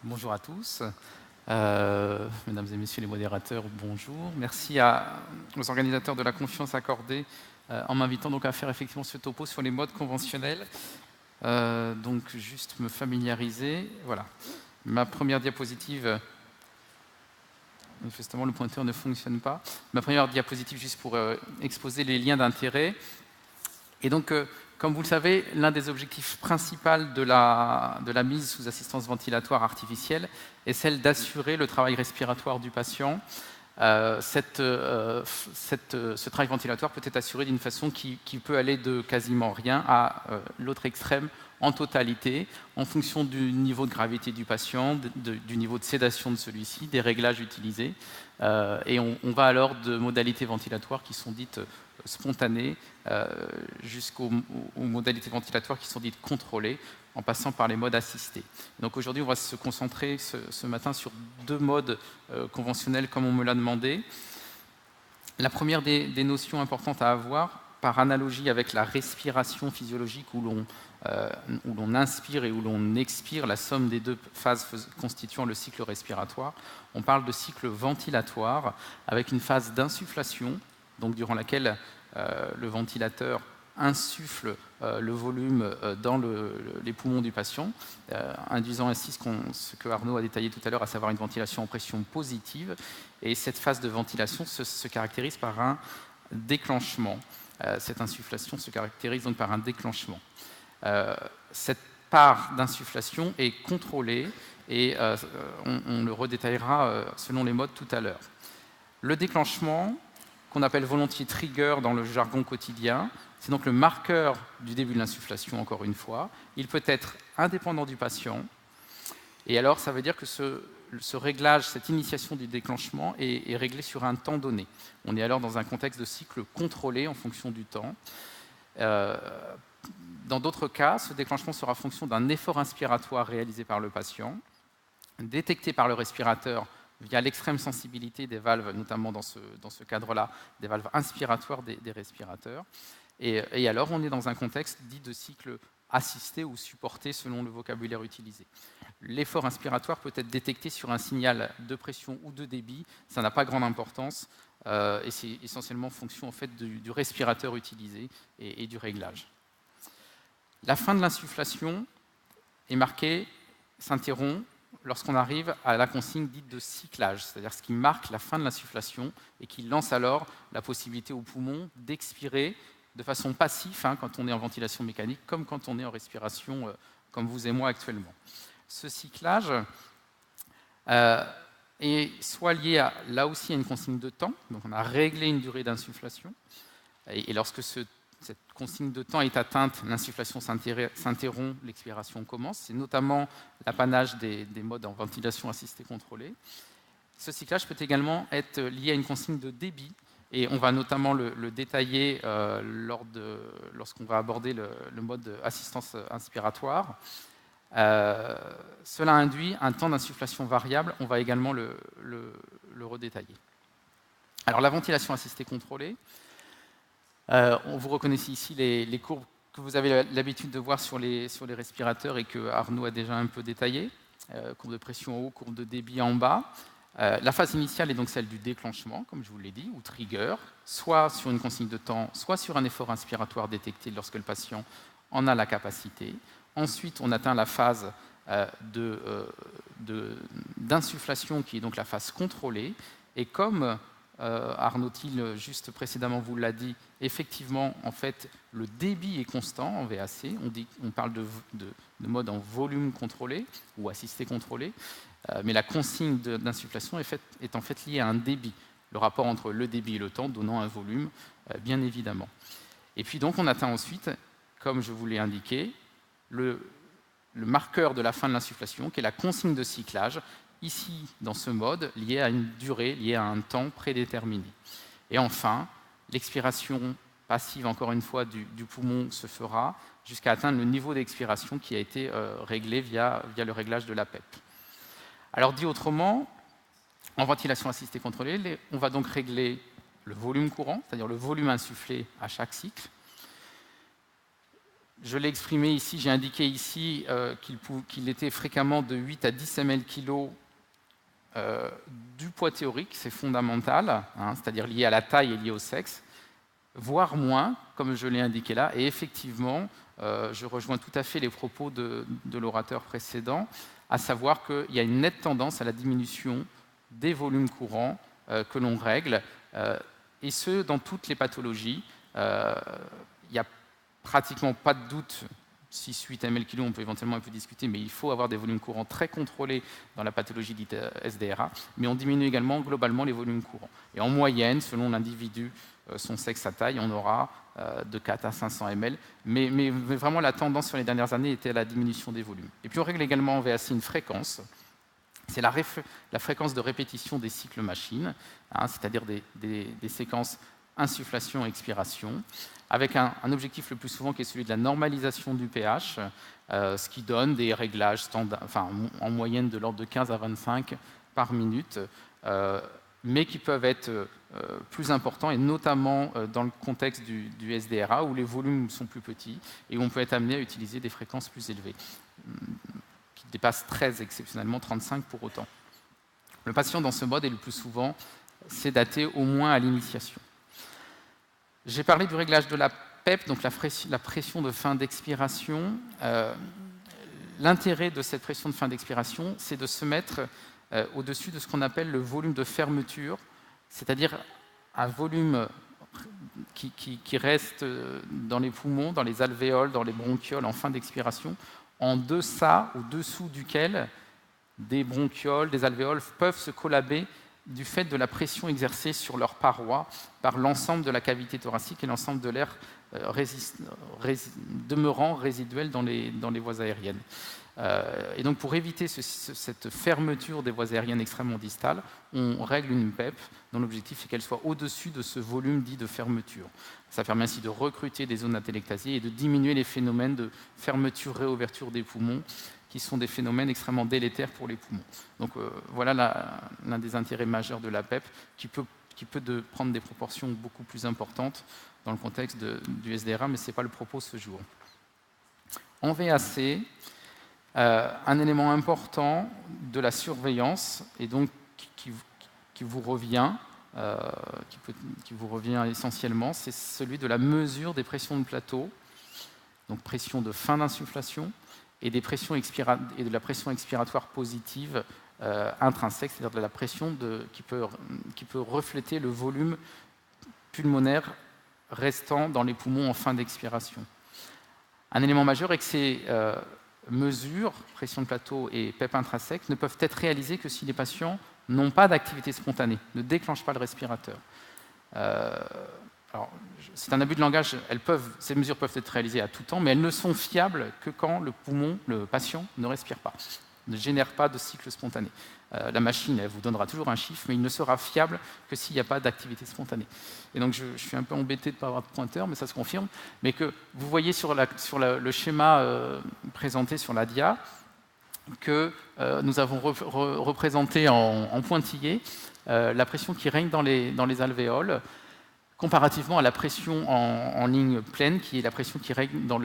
Bonjour à tous. Mesdames et messieurs les modérateurs, bonjour. Merci aux organisateurs de la confiance accordée en m'invitant donc à faire effectivement ce topo sur les modes conventionnels. Donc juste me familiariser. Voilà. Ma première diapositive, manifestement le pointeur ne fonctionne pas. Ma première diapositive juste pour exposer les liens d'intérêt. Et donc, comme vous le savez, l'un des objectifs principaux de la mise sous assistance ventilatoire artificielle est celle d'assurer le travail respiratoire du patient. Ce travail ventilatoire peut être assuré d'une façon qui peut aller de quasiment rien à l'autre extrême en totalité, en fonction du niveau de gravité du patient, du niveau de sédation de celui-ci, des réglages utilisés. Et on va alors de modalités ventilatoires qui sont dites spontanées jusqu'aux modalités ventilatoires qui sont dites contrôlées, en passant par les modes assistés. Donc aujourd'hui, on va se concentrer ce matin sur deux modes conventionnels comme on me l'a demandé. La première des notions importantes à avoir, par analogie avec la respiration physiologique où l'on inspire et où l'on expire, la somme des deux phases constituant le cycle respiratoire, on parle de cycle ventilatoire avec une phase d'insufflation, donc durant laquelle le ventilateur insuffle le volume dans les poumons du patient, induisant ainsi ce que Arnaud a détaillé tout à l'heure, à savoir une ventilation en pression positive. Et cette phase de ventilation se caractérise par un déclenchement. Cette insufflation se caractérise donc par un déclenchement. Cette part d'insufflation est contrôlée et on le redétaillera selon les modes tout à l'heure. Le déclenchement, qu'on appelle volontiers trigger dans le jargon quotidien, c'est donc le marqueur du début de l'insufflation, encore une fois. Il peut être indépendant du patient, et alors ça veut dire que ce réglage, cette initiation du déclenchement est réglée sur un temps donné. On est alors dans un contexte de cycle contrôlé en fonction du temps. Dans d'autres cas, ce déclenchement sera fonction d'un effort inspiratoire réalisé par le patient, détecté par le respirateur via l'extrême sensibilité des valves, notamment dans ce cadre-là, des valves inspiratoires des respirateurs. Et alors, on est dans un contexte dit de cycle assisté ou supporté selon le vocabulaire utilisé. L'effort inspiratoire peut être détecté sur un signal de pression ou de débit, ça n'a pas grande importance, et c'est essentiellement fonction en fait, du respirateur utilisé et du réglage. La fin de l'insufflation est marquée, s'interrompt, lorsqu'on arrive à la consigne dite de cyclage, c'est-à-dire ce qui marque la fin de l'insufflation et qui lance alors la possibilité aux poumons d'expirer de façon passive quand on est en ventilation mécanique, comme quand on est en respiration, comme vous et moi actuellement. Ce cyclage est soit lié là aussi à une consigne de temps, donc on a réglé une durée d'insufflation, et lorsque cette consigne de temps est atteinte, l'insufflation s'interrompt, l'expiration commence. C'est notamment l'apanage des modes en ventilation assistée contrôlée. Ce cyclage peut également être lié à une consigne de débit, et on va notamment le détailler lorsqu'on va aborder le mode assistance inspiratoire. Cela induit un temps d'insufflation variable, on va également le redétailler. Alors la ventilation assistée contrôlée, vous reconnaissez ici les courbes que vous avez l'habitude de voir sur les respirateurs et que Arnaud a déjà un peu détaillé. Courbe de pression en haut, courbe de débit en bas. La phase initiale est donc celle du déclenchement, comme je vous l'ai dit, ou trigger, soit sur une consigne de temps, soit sur un effort inspiratoire détecté lorsque le patient en a la capacité. Ensuite, on atteint la phase d'insufflation, qui est donc la phase contrôlée. Et comme Arnaud Thiel, juste précédemment, vous l'a dit, effectivement, en fait, le débit est constant en VAC. On parle de mode en volume contrôlé ou assisté contrôlé, mais la consigne d'insufflation est en fait liée à un débit, le rapport entre le débit et le temps donnant un volume, bien évidemment. Et puis donc, on atteint ensuite, comme je vous l'ai indiqué, le marqueur de la fin de l'insufflation, qui est la consigne de cyclage, ici dans ce mode, lié à une durée, lié à un temps prédéterminé. Et enfin, l'expiration passive, encore une fois, du poumon se fera jusqu'à atteindre le niveau d'expiration qui a été réglé via le réglage de la PEP. Alors dit autrement, en ventilation assistée contrôlée, on va donc régler le volume courant, c'est-à-dire le volume insufflé à chaque cycle, Je l'ai exprimé ici, j'ai indiqué ici qu'il était fréquemment de 8 à 10 ml/kg du poids théorique, c'est fondamental, hein, c'est-à-dire lié à la taille et lié au sexe, voire moins, comme je l'ai indiqué là. Et effectivement, je rejoins tout à fait les propos de l'orateur précédent, à savoir qu'il y a une nette tendance à la diminution des volumes courants que l'on règle, et ce, dans toutes les pathologies. Il n'y a pratiquement pas de doute. 6-8 ml/kg, on peut éventuellement un peu discuter, mais il faut avoir des volumes courants très contrôlés dans la pathologie dite SDRA, mais on diminue également globalement les volumes courants. Et en moyenne, selon l'individu, son sexe, sa taille, on aura de 4 à 500 ml, mais vraiment la tendance sur les dernières années était à la diminution des volumes. Et puis on règle également en VAC une fréquence, c'est la fréquence de répétition des cycles machines, hein, c'est-à-dire des séquences insufflation-expiration, avec un objectif le plus souvent qui est celui de la normalisation du pH, ce qui donne des réglages standards, enfin, en moyenne de l'ordre de 15 à 25 par minute, mais qui peuvent être plus importants, et notamment dans le contexte du SDRA, où les volumes sont plus petits, et où on peut être amené à utiliser des fréquences plus élevées, qui dépassent 13, exceptionnellement 35 pour autant. Le patient dans ce mode est le plus souvent sédaté au moins à l'initiation. J'ai parlé du réglage de la PEP, donc la pression de fin d'expiration. L'intérêt de cette pression de fin d'expiration, c'est de se mettre au-dessus de ce qu'on appelle le volume de fermeture, c'est-à-dire un volume qui reste dans les poumons, dans les alvéoles, dans les bronchioles en fin d'expiration, en deçà ou dessous duquel des bronchioles, des alvéoles peuvent se collaber du fait de la pression exercée sur leurs parois par l'ensemble de la cavité thoracique et l'ensemble de l'air demeurant résiduel dans les voies aériennes. Et donc pour éviter cette fermeture des voies aériennes extrêmement distales, on règle une PEP dont l'objectif est qu'elle soit au-dessus de ce volume dit de fermeture. Ça permet ainsi de recruter des zones atelectasiées et de diminuer les phénomènes de fermeture-réouverture des poumons, qui sont des phénomènes extrêmement délétères pour les poumons. Donc voilà l'un des intérêts majeurs de la PEP, qui peut prendre des proportions beaucoup plus importantes dans le contexte du SDRA, mais ce n'est pas le propos ce jour. En VAC, un élément important de la surveillance, et donc qui vous revient essentiellement, c'est celui de la mesure des pressions de plateau, donc pression de fin d'insufflation, et de la pression expiratoire positive intrinsèque, c'est-à-dire de la pression qui peut refléter le volume pulmonaire restant dans les poumons en fin d'expiration. Un élément majeur est que ces mesures, pression de plateau et PEP intrinsèque, ne peuvent être réalisées que si les patients n'ont pas d'activité spontanée, ne déclenchent pas le respirateur. Alors, c'est un abus de langage, ces mesures peuvent être réalisées à tout temps, mais elles ne sont fiables que quand le patient ne respire pas, ne génère pas de cycle spontané. La machine, elle vous donnera toujours un chiffre, mais il ne sera fiable que s'il n'y a pas d'activité spontanée. Et donc, je suis un peu embêté de ne pas avoir de pointeur, mais ça se confirme. Mais que vous voyez sur le schéma présenté sur la dia, que nous avons représenté en pointillé la pression qui règne dans les alvéoles, comparativement à la pression en ligne pleine, qui est la pression qui règne dans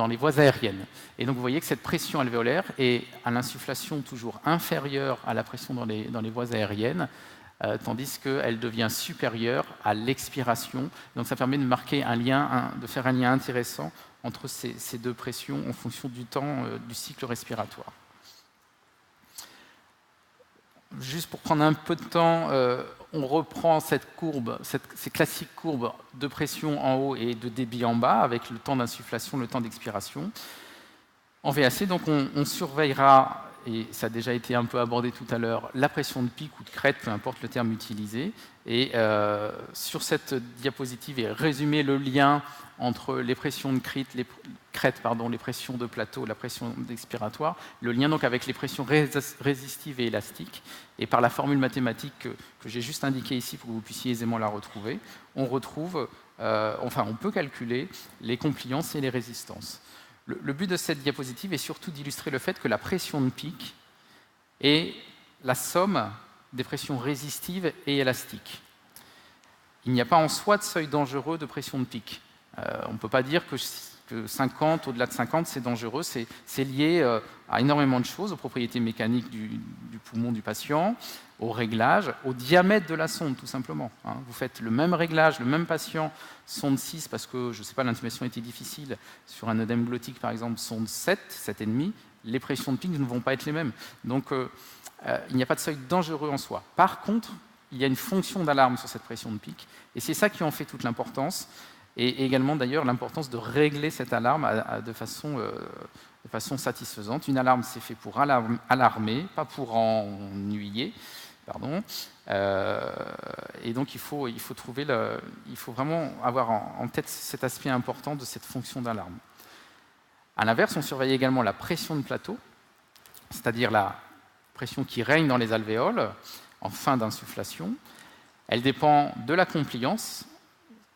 les voies aériennes. Et donc vous voyez que cette pression alvéolaire est à l'insufflation toujours inférieure à la pression dans les voies aériennes, tandis qu'elle devient supérieure à l'expiration. Donc ça permet de marquer de faire un lien intéressant entre ces deux pressions en fonction du temps du cycle respiratoire. Juste pour prendre un peu de temps, on reprend cette courbe, ces classiques courbes de pression en haut et de débit en bas, avec le temps d'insufflation, le temps d'expiration. En VAC, donc on surveillera, et ça a déjà été un peu abordé tout à l'heure, la pression de pic ou de crête, peu importe le terme utilisé. Et sur cette diapositive est résumé le lien entre les pressions de crête, les pressions de plateau, la pression expiratoire, le lien donc avec les pressions résistives et élastiques. Et par la formule mathématique que j'ai juste indiquée ici pour que vous puissiez aisément la retrouver, on peut calculer les compliances et les résistances. Le but de cette diapositive est surtout d'illustrer le fait que la pression de pic est la somme des pressions résistives et élastiques. il n'y a pas en soi de seuil dangereux de pression de pic. On ne peut pas dire que 50, au-delà de 50, c'est dangereux. C'est lié à énormément de choses, aux propriétés mécaniques du poumon du patient, au réglage, au diamètre de la sonde, tout simplement. Vous faites le même réglage, le même patient, sonde 6, parce que, je ne sais pas, l'intubation était difficile, sur un œdème glottique, par exemple, sonde 7, 7,5, les pressions de pic ne vont pas être les mêmes. Donc, il n'y a pas de seuil dangereux en soi. Par contre, il y a une fonction d'alarme sur cette pression de pic, et c'est ça qui en fait toute l'importance, et également d'ailleurs l'importance de régler cette alarme de façon satisfaisante. Une alarme, c'est fait pour alarmer, pas pour ennuyer. Pardon. Et donc il faut vraiment avoir en tête cet aspect important de cette fonction d'alarme. À l'inverse, on surveille également la pression de plateau, c'est-à-dire la pression qui règne dans les alvéoles en fin d'insufflation. Elle dépend de la compliance,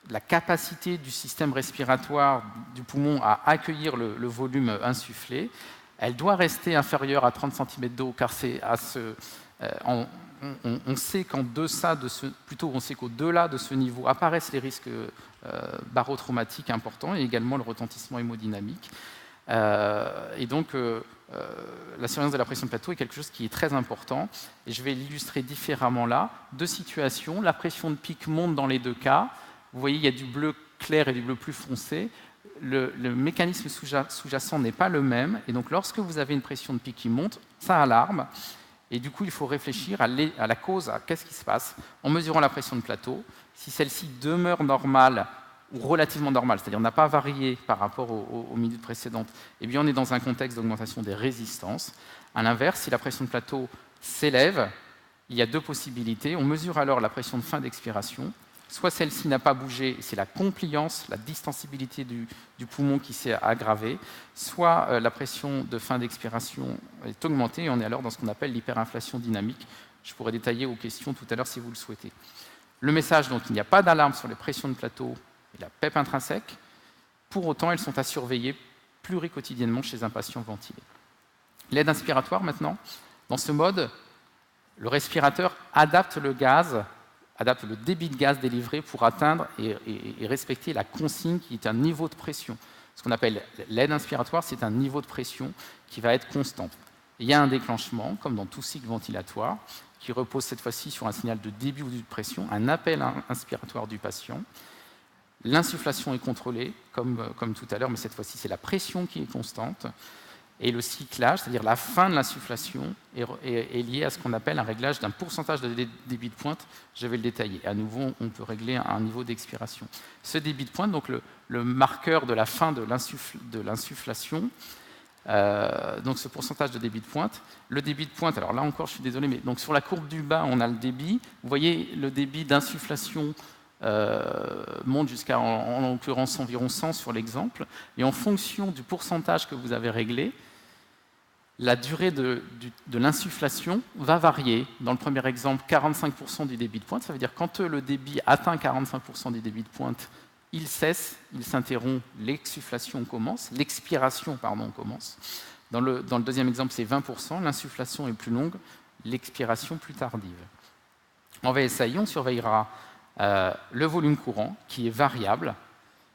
la capacité du système respiratoire du poumon à accueillir le volume insufflé. Elle doit rester inférieure à 30 cm d'eau, car on sait qu'au-delà de ce niveau apparaissent les risques barotraumatiques importants et également le retentissement hémodynamique. Et donc, la surveillance de la pression de plateau est quelque chose qui est très important. Et je vais l'illustrer différemment là. Deux situations. La pression de pic monte dans les deux cas. Vous voyez, il y a du bleu clair et du bleu plus foncé. Le mécanisme sous-jacent n'est pas le même. Et donc, lorsque vous avez une pression de pic qui monte, ça alarme. Et du coup, il faut réfléchir à la cause, à qu'est-ce qui se passe, en mesurant la pression de plateau. Si celle-ci demeure normale ou relativement normale, c'est-à-dire n'a pas varié par rapport aux minutes précédentes, eh bien, on est dans un contexte d'augmentation des résistances. À l'inverse, si la pression de plateau s'élève, il y a deux possibilités. On mesure alors la pression de fin d'expiration. Soit celle-ci n'a pas bougé, c'est la compliance, la distensibilité du poumon qui s'est aggravée, soit la pression de fin d'expiration est augmentée et on est alors dans ce qu'on appelle l'hyperinflation dynamique. Je pourrais détailler aux questions tout à l'heure si vous le souhaitez. Le message, donc, il n'y a pas d'alarme sur les pressions de plateau et la PEP intrinsèque. Pour autant, elles sont à surveiller pluriquotidiennement chez un patient ventilé. L'aide inspiratoire, maintenant. Dans ce mode, le respirateur adapte le débit de gaz délivré pour atteindre et respecter la consigne qui est un niveau de pression. Ce qu'on appelle l'aide inspiratoire, c'est un niveau de pression qui va être constant. Il y a un déclenchement, comme dans tout cycle ventilatoire, qui repose cette fois-ci sur un signal de débit ou de pression, un appel inspiratoire du patient. L'insufflation est contrôlée, comme tout à l'heure, mais cette fois-ci, c'est la pression qui est constante. Et le cyclage, c'est-à-dire la fin de l'insufflation, est lié à ce qu'on appelle un réglage d'un pourcentage de débit de pointe. Je vais le détailler. À nouveau, on peut régler un niveau d'expiration. Ce débit de pointe, donc le marqueur de la fin de l'insufflation, donc ce pourcentage de débit de pointe. Le débit de pointe, alors là encore, je suis désolé, mais donc sur la courbe du bas, on a le débit. Vous voyez, le débit d'insufflation monte jusqu'à, en l'occurrence, environ 100 sur l'exemple. Et en fonction du pourcentage que vous avez réglé, la durée de l'insufflation va varier. Dans le premier exemple, 45% du débit de pointe. Ça veut dire que quand le débit atteint 45% du débit de pointe, il cesse, il s'interrompt, l'expiration commence. Commence. Dans le deuxième exemple, c'est 20%. L'insufflation est plus longue, l'expiration plus tardive. En VSAI, on surveillera le volume courant, qui est variable,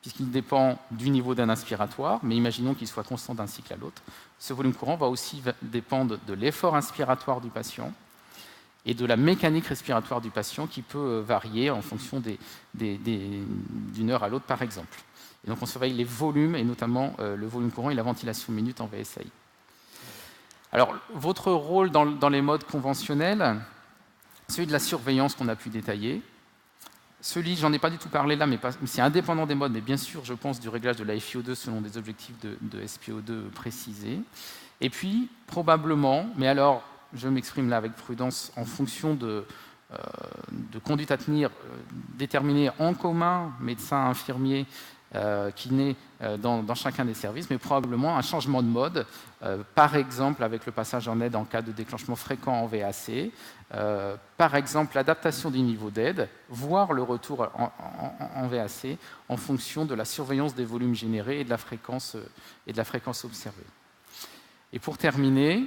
puisqu'il dépend du niveau d'un inspiratoire, mais imaginons qu'il soit constant d'un cycle à l'autre. Ce volume courant va aussi dépendre de l'effort inspiratoire du patient et de la mécanique respiratoire du patient, qui peut varier en fonction d'une heure à l'autre, par exemple. Et donc on surveille les volumes, et notamment le volume courant et la ventilation minute en VSAI. Alors, votre rôle dans les modes conventionnels, celui de la surveillance qu'on a pu détailler. Celui, j'en ai pas du tout parlé là, mais c'est indépendant des modes, mais bien sûr, je pense, du réglage de la FiO2 selon des objectifs de SPO2 précisés. Et puis, probablement, mais alors, je m'exprime là avec prudence, en fonction de conduite à tenir déterminée en commun, médecin, infirmier, kiné, dans chacun des services, mais probablement un changement de mode, par exemple avec le passage en aide en cas de déclenchement fréquent en VAC, par exemple l'adaptation du niveau d'aide, voire le retour en VAC en fonction de la surveillance des volumes générés et de la fréquence observée. Et pour terminer,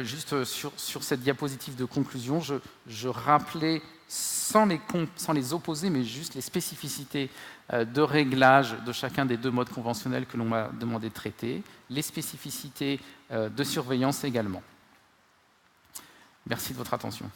juste sur cette diapositive de conclusion, je rappelais sans les opposer, mais juste les spécificités de réglage de chacun des deux modes conventionnels que l'on m'a demandé de traiter, les spécificités de surveillance également. Merci de votre attention.